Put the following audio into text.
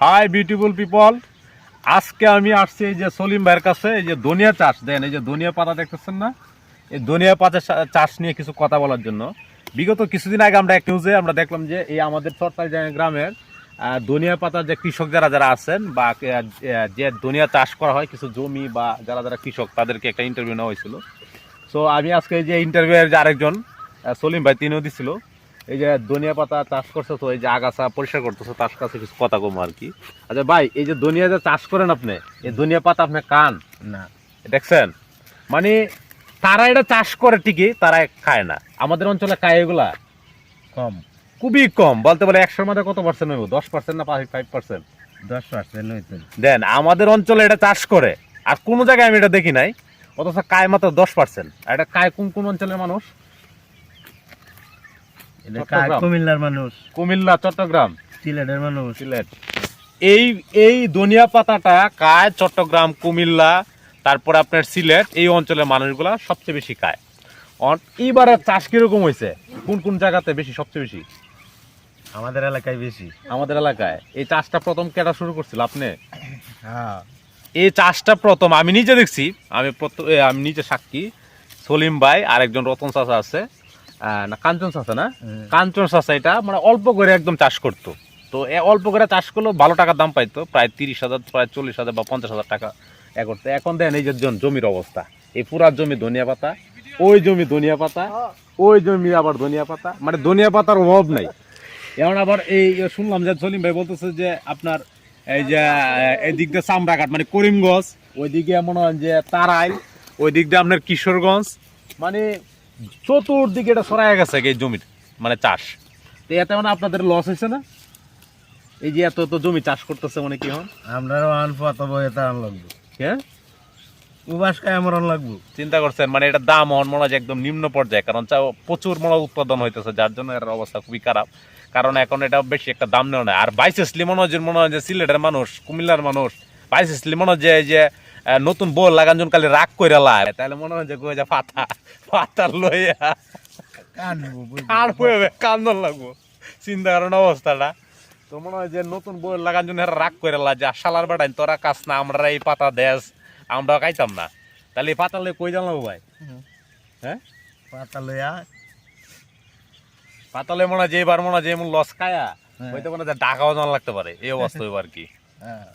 Hi beautiful people, আজকে আমি আসছি এই যে সলিম ভাইয়ের কাছে। এই যে ধনিয়া চাষ দেন, এই যে ধনিয়া পাতা দেখতেছেন না, এই ধনিয়া পাতা চাষ নিয়ে কিছু কথা বলার জন্য। বিগত কিছুদিন আগে আমরা এক নিউজে আমরা দেখলাম যে এই আমাদের চরতাই গ্রামের ধনিয়া পাতা যে কৃষক যারা আছেন বা যে ধনিয়া চাষ করা হয় কিছু জমি বা যারা কৃষক, তাদেরকে একটা ইন্টারভিউ নেওয়া হয়েছিল। সো আমি আজকে এই যে ইন্টারভিউয়ের যে আরেকজন সলিম ভাই, তিনিও দিছিল এই যে ধনিয়া পাতা চাষ করছে, তো এই যে আগাছা পরিষ্কার করতেছে, তার কাছে কিছু কথা কম আর কি। আচ্ছা ভাই, এই যে ধনিয়া যে চাষ করেন আপনি, এই ধনিয়া পাতা আপনি খান না? দেখছেন, মানে তারা এটা চাষ করে ঠিকই, তারা খায় না। আমাদের অঞ্চলে খায় এগুলা কম, খুবই কম, বলতে বলে 100-র মধ্যে কত পার্সেন্ট হইব? 10% না 5%? 10% হইতেন। দেন আমাদের অঞ্চলে এটা চাষ করে, আর কোনো জায়গায় আমি এটা দেখি নাই, অথচ কায় মাত্র 10%। আর এটা কায় কোন অঞ্চলের মানুষ? কুমিল্লার মানুষ, কুমিল্লা, চট্টগ্রাম, সিলেটের মানুষ। সিলেট। এই ধনিয়া পাতাটা খায় চট্টগ্রাম, কুমিল্লা, তারপর আপনার সিলেট, এই অঞ্চলের মানুষগুলা সবচেয়ে বেশি খায়। এইবারে চাষ কিরকম হয়েছে, কোন জায়গাতে বেশি, সবচেয়ে বেশি? আমাদের এলাকায় বেশি। আমাদের এলাকায় এই চাষটা প্রথম কেটা শুরু করছিল? আপনি? হ্যাঁ, এই চাষটা প্রথম আমি নিজে দেখছি, আমি নিজে সাক্ষী। সলিম ভাই, আরেকজন রতন চাচা আছে, না কাঞ্চন চাচা, না কাঞ্চন চাচা, এটা মানে অল্প করে একদম চাষ করতো। তো অল্প করে চাষ করলেও ভালো টাকার দাম পাইতো, প্রায় 30,000, প্রায় 40,000 বা 50,000 টাকা এ করতো। এখন দেন এই যে জমির অবস্থা, এই পুরা জমি ধনিয়া পাতা, ওই জমি ধনিয়া পাতা, ওই জমি আবার ধনিয়া পাতা, মানে ধনিয়া পাতার অভাব নাই। এখন আবার এই শুনলাম যে সলিম ভাই বলতেছে যে আপনার এই যে এই দিক দিয়ে চামড়াঘাট মানে করিমগঞ্জ, ওই দিকে মনে হয় যে তারাইল, ওই দিক দিয়ে আপনার কিশোরগঞ্জ, মানে চতুর্দিকে এটা ছড়াই গেছে এই জমির মানে চাষ। তো এতে মানে আপনাদের লস হয়েছে না? এই যে এত জমি চাষ করতেছে মানে কি হন? আমরাও আনবো, এত বইতে আন লাগবো। হ্যাঁ, উবাস খায় আমার লাগবো। চিন্তা করছেন, মানে এটা দাম হন মনে হয় যে একদম নিম্ন পর্যায়ে, কারণ প্রচুর মনে উৎপাদন হইতেছে, যার জন্য এর অবস্থা খুবই খারাপ। কারণ এখন এটা বেশি একটা দাম নেওয়া নেয়। আর বাইসেসলি মনে হয় যে সিলেটের মানুষ, কুমিল্লার মানুষ বাইসেসলি মনে হয় যে নতুন বল লাগান জন কালে রাগ করে লায়, তাহলে মনে হয় যে পাতা লইয়া কান্দন লাগবো, চিন্তা করেন অবস্থাটা। তো মনে হয় যে নতুন বই লাগান জন্য রাগ করে লা, যে শালার বেটাই তোরা কাজ না, আমরা এই পাতা দেশ আমরা খাইতাম না। তাহলে এই পাতা লই কই জানলাম ভাই? হ্যাঁ, পাতা লইয়া পাতা লই মনে হয় যে এবার মনে হয় যে এমন লস খায়া হইতে মনে হয় ঢাকাও জানা লাগতে পারে, এই অবস্থা হইব আর কি। হ্যাঁ।